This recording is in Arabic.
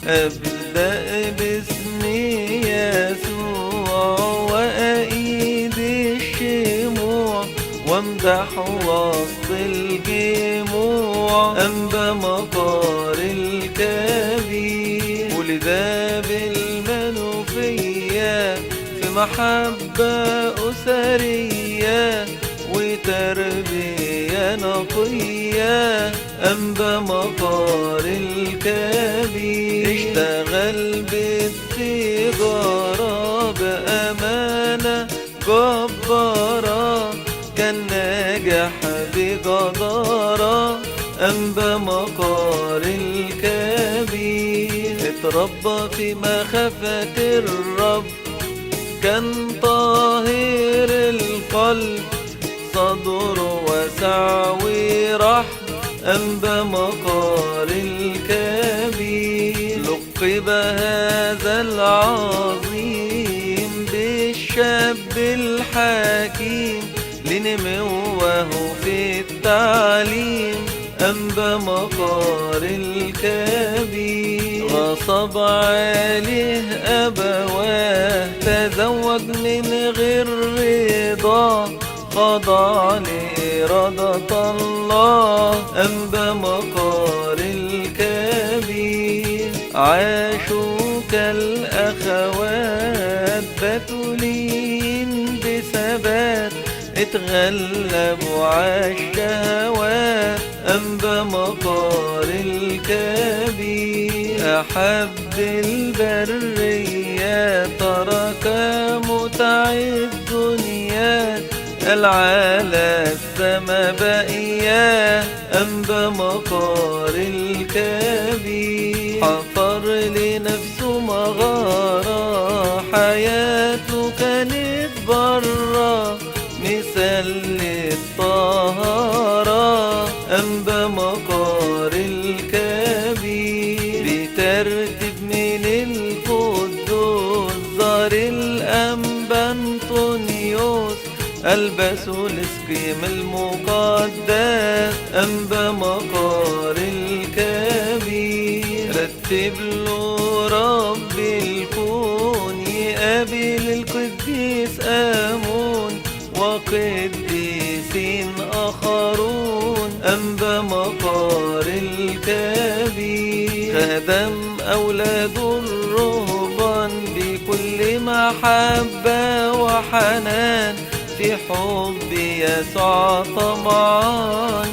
أبدأ باسم يسوع وأعيد الشموع وامدح وسط الجموع أنبا مطار الكبير ولد بالمنوفية في محبة أسرية وتربية نقية أنبا مطار الكبير اشتغل بالتجارة بأمانة جبارة كان ناجح بجدارة أنبا مطار الكبير اتربى في مخافة الرب كان طاهر القلب صدره واسع ورحب أنبا مطار الكبير لقب هذا العظيم بالشاب الحكيم لنموه في التعليم أنبا مطار الكبير غصب عليه أبواه تزوج من غير رضا خضع لإرادة الله أنبا مطار الكبير عاشوا كالأخوات بتولين بثبات اتغلبوا عالشهوات أنبا مطار الكبير أحب البرية ترك متع الدنيا العالى السما بقية أنبا مطار الكبير حفر لنفسه مغارة حياته كانت برا مثال للطهارة أنبا مطار الكبير بترتيب من القدوس زار الأنبا أنطونيوس ألبسوا الاسكيم المقدس أنبا مطار الكبير رتب له رب الكون يقابل القديس آمون وقديسين آخرون أنبا مطار الكبير خدم أولاد الرهبان بكل محبة وحنان في حب يسوع طمعان